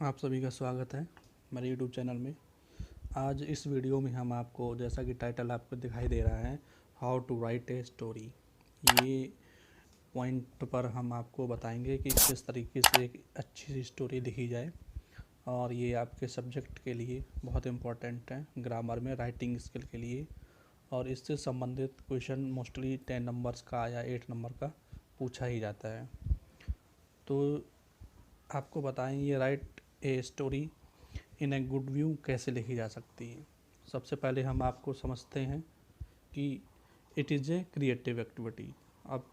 आप सभी का स्वागत है मेरे यूट्यूब चैनल में। आज इस वीडियो में हम आपको, जैसा कि टाइटल आपको दिखाई दे रहा है, how to write a story, ये पॉइंट पर हम आपको बताएंगे कि किस तरीके से एक अच्छी सी स्टोरी लिखी जाए। और ये आपके सब्जेक्ट के लिए बहुत इम्पोर्टेंट है, ग्रामर में, राइटिंग स्किल के लिए। और इससे संबंधित क्वेश्चन मोस्टली 10 नंबर्स का या 8 नंबर का पूछा ही जाता है। तो आपको बताएं, ये right a story in a good view कैसे लिखी जा सकती है। सबसे पहले हम आपको समझते हैं कि it is a creative activity. अब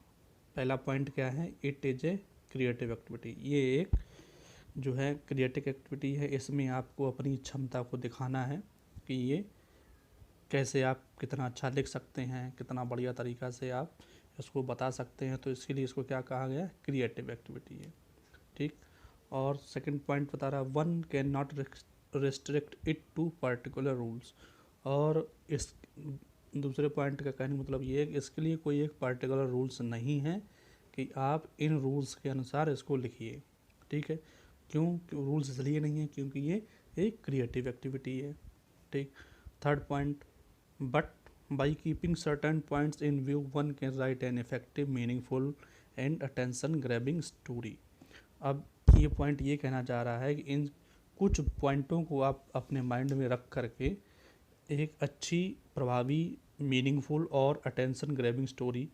पहला पॉइंट क्या है, it is a creative activity. ये एक जो है क्रिएटिव एक्टिविटी है। इसमें आपको अपनी क्षमता को दिखाना है कि ये कैसे आप कितना अच्छा लिख सकते हैं, कितना बढ़िया तरीक़ा से आप इसको बता सकते हैं। तो इसके लिए इसको क्या कहा गया, क्रिएटिव एक्टिविटी है। ठीक। और सेकंड पॉइंट बता रहा है, one can not restrict it to particular rules. और इस दूसरे पॉइंट का कहने का मतलब ये है कि इसके लिए कोई एक पर्टिकुलर रूल्स नहीं है कि आप इन रूल्स के अनुसार इसको लिखिए। ठीक है। क्यों रूल्स इसलिए नहीं है, क्योंकि ये एक क्रिएटिव एक्टिविटी है। ठीक। Third point, but by keeping certain points in view one can write an effective, meaningful and attention grabbing story. अब ये पॉइंट ये कहना चाह रहा है कि इन कुछ पॉइंटों को आप अपने माइंड में रख करके एक अच्छी, प्रभावी, मीनिंगफुल और अटेंशन ग्रैबिंग स्टोरी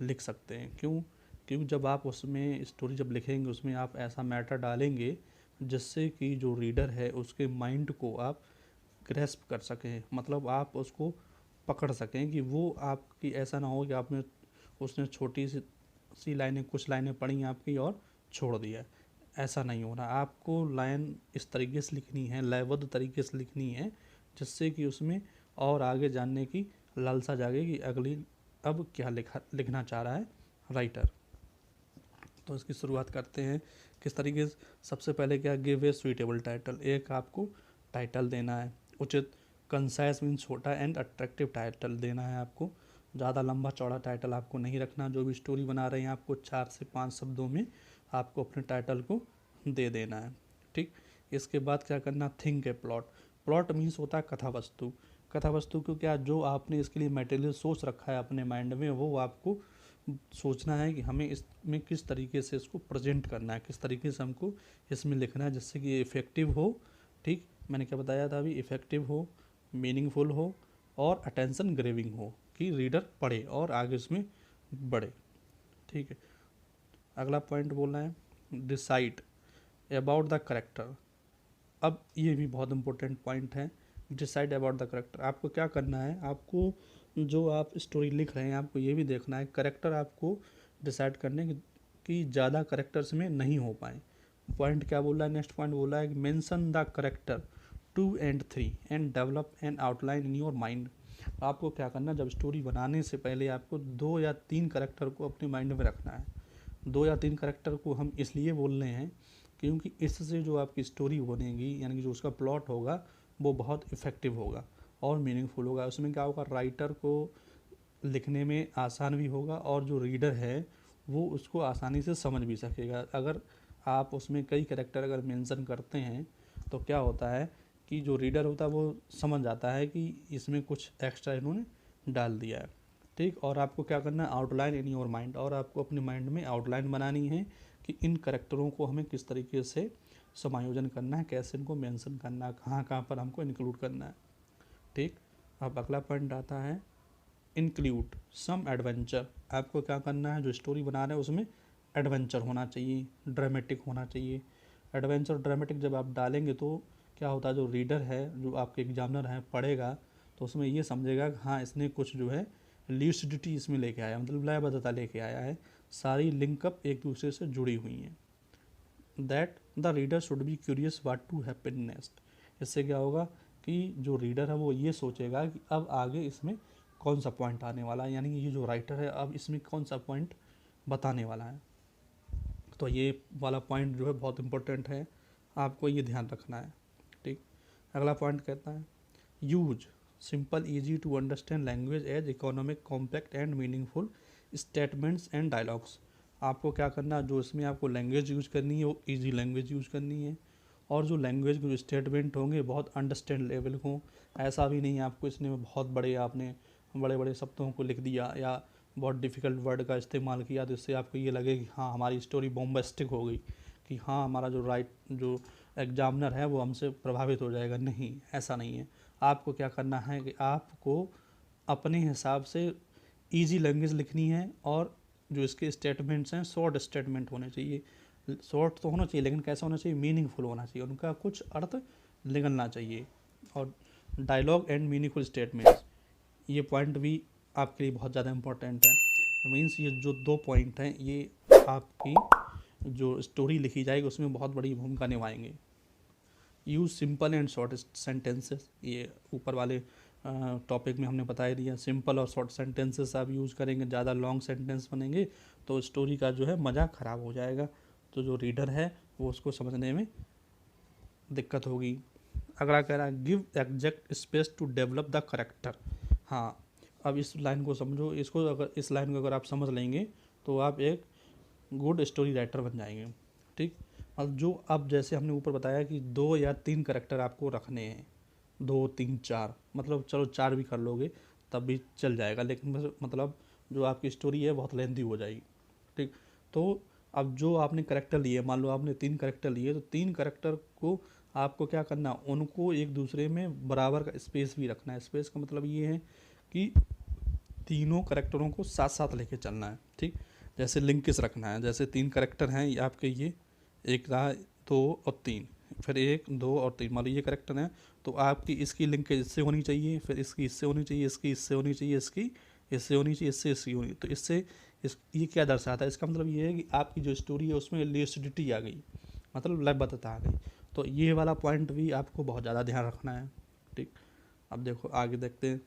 लिख सकते हैं। क्योंकि जब आप उसमें स्टोरी जब लिखेंगे, उसमें आप ऐसा मैटर डालेंगे जिससे कि जो रीडर है उसके माइंड को आप ग्रैस्प कर सकें, मतलब आप उसको पकड़ सकें कि वो आपकी, ऐसा ना हो कि आपने उसने छोटी सी लाइनें, कुछ लाइनें पढ़ी आपकी और छोड़ दिया। ऐसा नहीं होना। आपको लाइन इस तरीके से लिखनी है, लयबद्ध तरीके से लिखनी है, जिससे कि उसमें और आगे जानने की लालसा जागे कि अगली अब क्या लिखना चाह रहा है राइटर। तो इसकी शुरुआत करते हैं किस तरीके से। सबसे पहले क्या, गिव ए सुइटेबल टाइटल। एक आपको टाइटल देना है उचित, कंसाइज मीन छोटा, एंड अट्रैक्टिव टाइटल देना है आपको। ज़्यादा लंबा चौड़ा टाइटल आपको नहीं रखना। जो भी स्टोरी बना रहे हैं आपको 4 से 5 शब्दों में आपको अपने टाइटल को दे देना है। ठीक। इसके बाद क्या करना, थिंक ए प्लॉट। प्लॉट मीन्स होता है कथा वस्तु। कथा वस्तु को क्या, जो आपने इसके लिए मटेरियल सोच रखा है अपने माइंड में, वो आपको सोचना है कि हमें इसमें किस तरीके से इसको प्रेजेंट करना है, किस तरीके से हमको इसमें लिखना है जिससे कि इफ़ेक्टिव हो। ठीक। मैंने क्या बताया था अभी, इफ़ेक्टिव हो, मीनिंगफुल हो और अटेंशन ग्रेविंग हो, कि रीडर पढ़े और आगे उसमें बढ़े। ठीक है। अगला पॉइंट बोलना है, डिसाइड अबाउट द करेक्टर। अब ये भी बहुत इंपॉर्टेंट पॉइंट है, डिसाइड अबाउट द करेक्टर। आपको क्या करना है, आपको जो आप स्टोरी लिख रहे हैं आपको ये भी देखना है, करेक्टर आपको डिसाइड करने कि ज़्यादा करेक्टर्स में नहीं हो पाए। पॉइंट क्या बोला है, नेक्स्ट पॉइंट बोला है कि mention the character 2 and 3 and develop an outline in your mind. आपको क्या करना, जब स्टोरी बनाने से पहले आपको 2 या 3 करेक्टर को अपने माइंड में रखना है। 2 या 3 करेक्टर को हम इसलिए बोल रहे हैं क्योंकि इससे जो आपकी स्टोरी बनेगी, यानी कि जो उसका प्लॉट होगा, वो बहुत इफ़ेक्टिव होगा और मीनिंगफुल होगा। उसमें क्या होगा, राइटर को लिखने में आसान भी होगा और जो रीडर है वो उसको आसानी से समझ भी सकेगा। अगर आप उसमें कई कैरेक्टर अगर मेंशन करते हैं तो क्या होता है कि जो रीडर होता है वो समझ जाता है कि इसमें कुछ एक्स्ट्रा इन्होंने डाल दिया है। ठीक। और आपको क्या करना है, आउटलाइन इन योर माइंड। और आपको अपने माइंड में आउटलाइन बनानी है कि इन करेक्टरों को हमें किस तरीके से समायोजन करना है, कैसे इनको मेंशन करना है, कहाँ कहाँ पर हमको इंक्लूड करना है। ठीक। अब अगला पॉइंट आता है, इंक्लूड सम एडवेंचर। आपको क्या करना है, जो स्टोरी बना रहे हैं उसमें एडवेंचर होना चाहिए, ड्रामेटिक होना चाहिए। एडवेंचर ड्रामेटिक जब आप डालेंगे तो क्या होता है, जो रीडर है, जो आपके एग्जामिनर है, पढ़ेगा तो उसमें ये समझेगा कि हाँ, इसने कुछ जो है ल्यूसिडिटी इसमें लेके आया, मतलब लयबद्धता लेके आया है, सारी लिंकअप एक दूसरे से जुड़ी हुई हैं। That the reader should be curious what to happen next. इससे क्या होगा कि जो रीडर है वो ये सोचेगा कि अब आगे इसमें कौन सा पॉइंट आने वाला है, यानी कि ये जो राइटर है अब इसमें कौन सा पॉइंट बताने वाला है। तो ये वाला पॉइंट जो है बहुत इंपॉर्टेंट है, आपको ये ध्यान रखना है। ठीक। अगला पॉइंट कहता है, use simple easy to understand language as economic, compact and meaningful statements and dialogues. आपको क्या करना, जो इसमें आपको लैंग्वेज यूज़ करनी है वो ईजी लैंग्वेज यूज़ करनी है और जो लैंग्वेज के जो स्टेटमेंट होंगे बहुत अंडरस्टैंड लेवल को, ऐसा भी नहीं आपको इसने बहुत बड़े आपने बड़े बड़े शब्दों को लिख दिया या बहुत डिफ़िकल्ट वर्ड का इस्तेमाल किया तो इससे आपको ये लगे कि हाँ हमारी स्टोरी बॉम्बास्टिक हो गई, कि हाँ हमारा जो एग्जामिनर है वो हमसे प्रभावित हो जाएगा। नहीं, ऐसा नहीं है। आपको क्या करना है कि आपको अपने हिसाब से इजी लैंग्वेज लिखनी है, और जो इसके स्टेटमेंट्स हैं शॉर्ट स्टेटमेंट होने चाहिए। शॉर्ट तो होना चाहिए लेकिन कैसा होना चाहिए, मीनिंगफुल होना चाहिए, उनका कुछ अर्थ निकलना चाहिए। और डायलॉग एंड मीनिंगफुल स्टेटमेंट्स, ये पॉइंट भी आपके लिए बहुत ज़्यादा इम्पोर्टेंट है। मीन्स ये जो 2 पॉइंट हैं ये आपकी जो स्टोरी लिखी जाएगी उसमें बहुत बड़ी भूमिका निभाएंगे। Use simple and short sentences, ये ऊपर वाले टॉपिक में हमने बता दिया। सिंपल और शॉर्ट सेंटेंसेस आप यूज़ करेंगे, ज़्यादा लॉन्ग सेंटेंस बनेंगे तो स्टोरी का जो है मज़ा ख़राब हो जाएगा, तो जो रीडर है वो उसको समझने में दिक्कत होगी। अगला कह रहा है give exact space to develop the character. हाँ, अब इस लाइन को समझो, इस लाइन को अगर आप समझ लेंगे तो आप एक गुड स्टोरी राइटर बन जाएंगे। ठीक, अब जो अब जैसे हमने ऊपर बताया कि 2 या 3 करेक्टर आपको रखने हैं, 2 3 4, मतलब चलो 4 भी कर लोगे तब भी चल जाएगा, लेकिन मतलब जो आपकी स्टोरी है बहुत लेंथी हो जाएगी। ठीक, तो अब जो आपने करेक्टर लिए, मान लो आपने 3 करेक्टर लिए, तो 3 करेक्टर को आपको क्या करना, उनको एक दूसरे में बराबर का स्पेस भी रखना है। स्पेस का मतलब ये है कि तीनों करेक्टरों को साथ साथ लेके चलना है। ठीक, जैसे लिंकेज रखना है, जैसे 3 करेक्टर हैं आपके, ये एक रहा 2 और 3, फिर 1 2 और 3, मान लो ये करेक्टर हैं तो आपकी इसकी लिंकेज इससे होनी चाहिए, फिर इसकी इससे होनी चाहिए, इसकी इससे होनी चाहिए, इसकी इससे होनी चाहिए, इससे होनी। तो इससे ये क्या दर्शाता है, इसका मतलब ये है कि आपकी जो स्टोरी है उसमें लिस्टिडिटी आ गई, मतलब लयबद्धता आ गई। तो ये वाला पॉइंट भी आपको बहुत ज़्यादा ध्यान रखना है। ठीक, अब देखो आगे देखते हैं।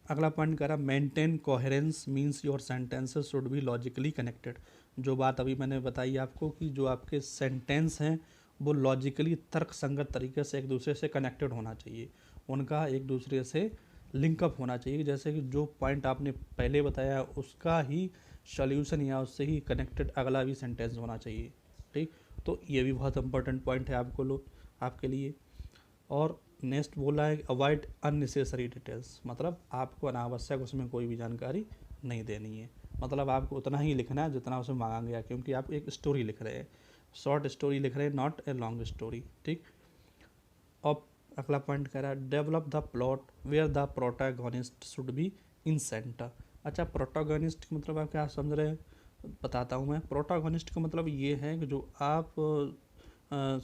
अगला पॉइंट कह रहा maintain coherence means your sentences should be logically connected. जो बात अभी मैंने बताई आपको कि जो आपके सेंटेंस हैं वो लॉजिकली तर्क संगत तरीके से एक दूसरे से कनेक्टेड होना चाहिए, उनका एक दूसरे से लिंकअप होना चाहिए। जैसे कि जो पॉइंट आपने पहले बताया उसका ही सॉल्यूशन या उससे ही कनेक्टेड अगला भी सेंटेंस होना चाहिए। ठीक, तो ये भी बहुत इंपॉर्टेंट पॉइंट है आपके लिए। और नेक्स्ट बोला है अवॉइड अननेसेसरी डिटेल्स, मतलब आपको अनावश्यक उसमें कोई भी जानकारी नहीं देनी है, मतलब आपको उतना ही लिखना है जितना उसमें मांगा गया, क्योंकि आप एक स्टोरी लिख रहे हैं, शॉर्ट स्टोरी लिख रहे हैं, नॉट ए लॉन्ग स्टोरी। ठीक, अब अगला पॉइंट कह रहा है develop the plot where the protagonist should be in centre. अच्छा, प्रोटैगनिस्ट का मतलब आप क्या समझ रहे हैं, बताता हूँ मैं। प्रोटैगनिस्ट का मतलब ये है कि जो आप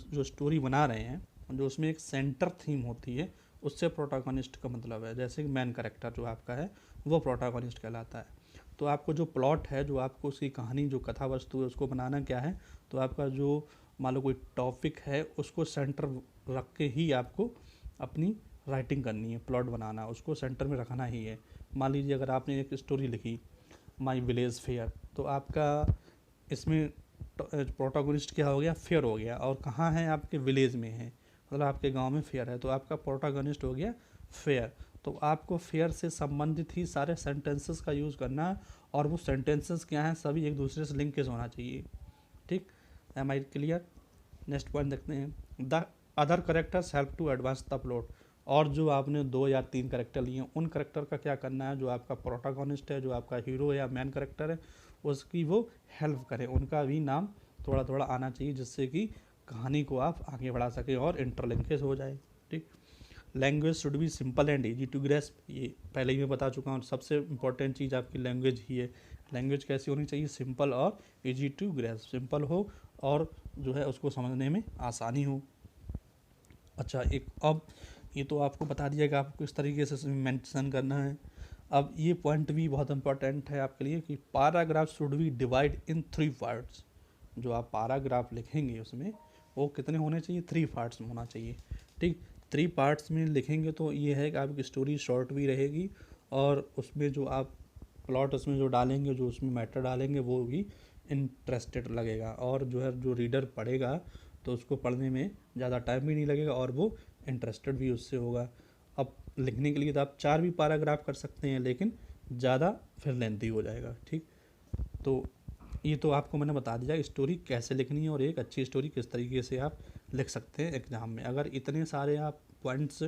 जो स्टोरी बना रहे हैं, जो उसमें एक सेंटर थीम होती है, उससे प्रोटैगनिस्ट का मतलब है। जैसे कि मेन कैरेक्टर जो आपका है वो प्रोटैगनिस्ट कहलाता है। तो आपको जो प्लॉट है, जो आपको उसकी कहानी, जो कथा वस्तु है, उसको बनाना क्या है, तो आपका जो मान लो कोई टॉपिक है उसको सेंटर रख के ही आपको अपनी राइटिंग करनी है, प्लॉट बनाना उसको सेंटर में रखना ही है। मान लीजिए अगर आपने एक स्टोरी लिखी माई विलेज फेयर, तो आपका इसमें प्रोटैगनिस्ट क्या हो गया, फेयर हो गया, और कहाँ है, आपके विलेज में है, मतलब आपके गांव में फेयर है, तो आपका प्रोटैगनिस्ट हो गया फेयर। तो आपको फेयर से संबंधित ही सारे सेंटेंसेस का यूज़ करना है, और वो सेंटेंसेस क्या हैं, सभी एक दूसरे से लिंकेज होना चाहिए। ठीक, am I clear. Next point देखते हैं the other characters help to advance the plot. और जो आपने 2 या 3 करेक्टर लिए हैं उन करेक्टर का क्या करना है, जो आपका प्रोटैगनिस्ट है, जो आपका हीरो या मेन करेक्टर है, उसकी वो हेल्प करें, उनका भी नाम थोड़ा थोड़ा आना चाहिए, जिससे कि कहानी को आप आगे बढ़ा सकें और इंटरलिंकेज हो जाए। ठीक, language should be simple and easy to grasp, ये पहले ही मैं बता चुका हूँ, सबसे इंपॉर्टेंट चीज़ आपकी लैंग्वेज ही है। लैंग्वेज कैसी होनी चाहिए, सिंपल और इजी टू ग्रेस्प, सिंपल हो और जो है उसको समझने में आसानी हो। अच्छा, एक अब ये तो आपको बता दिया कि आपको किस तरीके से मेंशन करना है। अब ये पॉइंट भी बहुत इंपॉर्टेंट है आपके लिए कि paragraph should be divide in 3 parts. जो आप पैराग्राफ लिखेंगे उसमें वो कितने होने चाहिए, 3 पार्ट्स में होना चाहिए। ठीक, 3 पार्ट्स में लिखेंगे तो ये है कि आपकी स्टोरी शॉर्ट भी रहेगी, और उसमें जो आप प्लॉट उसमें जो डालेंगे, जो उसमें मैटर डालेंगे वो भी इंटरेस्टेड लगेगा, और जो है जो रीडर पढ़ेगा तो उसको पढ़ने में ज़्यादा टाइम भी नहीं लगेगा और वो इंटरेस्टेड भी उससे होगा। अब लिखने के लिए तो आप 4 भी पैराग्राफ कर सकते हैं, लेकिन ज़्यादा फिर लेंथी हो जाएगा। ठीक, तो ये तो आपको मैंने बता दिया स्टोरी कैसे लिखनी है और एक अच्छी स्टोरी किस तरीके से आप लिख सकते हैं एग्ज़ाम में। अगर इतने सारे आप पॉइंट्स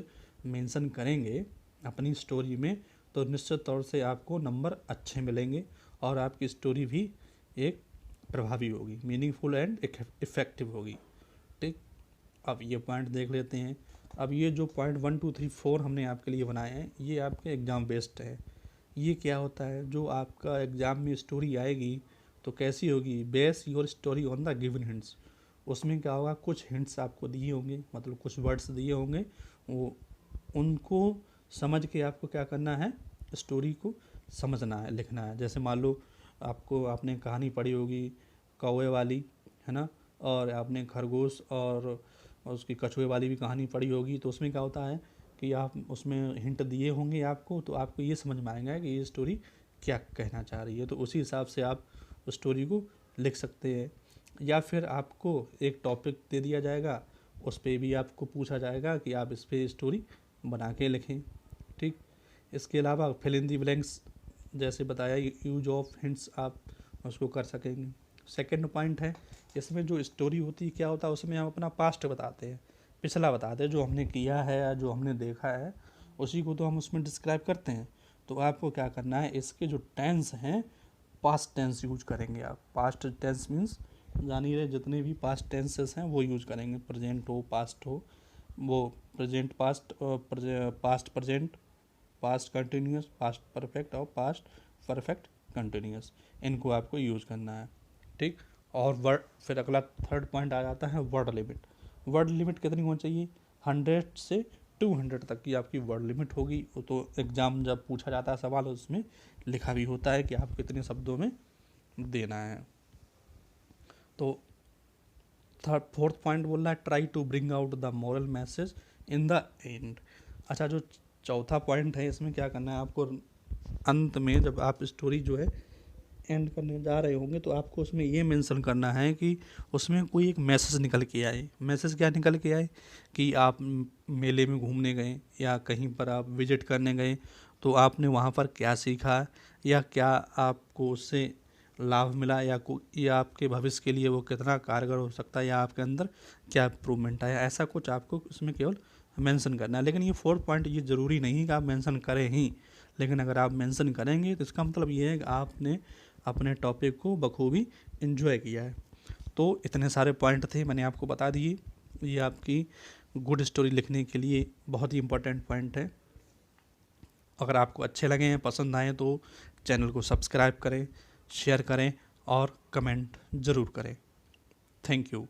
मेंशन करेंगे अपनी स्टोरी में तो निश्चित तौर से आपको नंबर अच्छे मिलेंगे और आपकी स्टोरी भी एक प्रभावी होगी, मीनिंगफुल एंड इफ़ेक्टिव होगी। ठीक, अब ये पॉइंट देख लेते हैं। अब ये जो पॉइंट 1 2 3 4 हमने आपके लिए बनाए हैं ये आपके एग्ज़ाम बेस्ड है। ये क्या होता है, जो आपका एग्ज़ाम में स्टोरी आएगी तो कैसी होगी, base your story on the given hints. उसमें क्या होगा, कुछ हिंट्स आपको दिए होंगे, मतलब कुछ वर्ड्स दिए होंगे, वो उनको समझ के आपको क्या करना है, स्टोरी को समझना है, लिखना है। जैसे मान लो आपने कहानी पढ़ी होगी कौवे वाली, है ना, और आपने खरगोश और उसकी कछुए वाली भी कहानी पढ़ी होगी, तो उसमें क्या होता है कि आप उसमें हिंट दिए होंगे आपको, तो आपको ये समझ में आएगा कि ये स्टोरी क्या कहना चाह रही है। तो उसी हिसाब से आप स्टोरी को लिख सकते हैं। या फिर आपको एक टॉपिक दे दिया जाएगा, उस पर भी आपको पूछा जाएगा कि आप इस पर स्टोरी बना के लिखें। ठीक, इसके अलावा फिल इन दी ब्लैंक्स जैसे बताया, यूज ऑफ हिंट्स आप उसको कर सकेंगे। सेकंड पॉइंट है, इसमें जो स्टोरी होती है क्या होता है, उसमें हम अपना पास्ट बताते हैं, पिछला बताते हैं, जो हमने किया है या जो हमने देखा है उसी को तो हम उसमें डिस्क्राइब करते हैं। तो आपको क्या करना है, इसके जो टेंस हैं पास्ट टेंस यूज करेंगे आप। पास्ट टेंस मीन्स जानिए रहे जितने भी पास्ट टेंसेस हैं वो यूज करेंगे, प्रेजेंट हो, पास्ट हो, वो present past, past present, past continuous, past perfect और पास्ट परफेक्ट कंटिन्यूस, इनको आपको यूज़ करना है। ठीक, और वर्ड, फिर अगला थर्ड पॉइंट आ जाता है वर्ड लिमिट। वर्ड लिमिट कितनी होनी चाहिए, 100 से 200 तक की आपकी वर्ड लिमिट होगी। तो एग्ज़ाम जब पूछा जाता है सवाल उसमें लिखा भी होता है कि आप कितने शब्दों में देना है। तो फोर्थ पॉइंट बोल रहा है try to bring out the moral message in the end. अच्छा, जो चौथा पॉइंट है इसमें क्या करना है आपको, अंत में जब आप स्टोरी जो है एंड करने जा रहे होंगे तो आपको उसमें ये मेंशन करना है कि उसमें कोई एक मैसेज निकल के आए। मैसेज क्या निकल के आए कि आप मेले में घूमने गए या कहीं पर आप विजिट करने गए तो आपने वहाँ पर क्या सीखा या क्या आपको उससे लाभ मिला, या आपके भविष्य के लिए वो कितना कारगर हो सकता है, या आपके अंदर क्या इम्प्रूवमेंट आया, ऐसा कुछ आपको उसमें केवल मेंशन करना है। लेकिन ये 4 पॉइंट ये ज़रूरी नहीं कि आप मेंशन करें ही, लेकिन अगर आप मेंशन करेंगे तो इसका मतलब ये है कि आपने अपने टॉपिक को बखूबी एंजॉय किया है। तो इतने सारे पॉइंट थे मैंने आपको बता दिए, ये आपकी गुड स्टोरी लिखने के लिए बहुत ही इम्पोर्टेंट पॉइंट है। अगर आपको अच्छे लगे हैं, पसंद आए तो चैनल को सब्सक्राइब करें, शेयर करें और कमेंट ज़रूर करें। Thank you.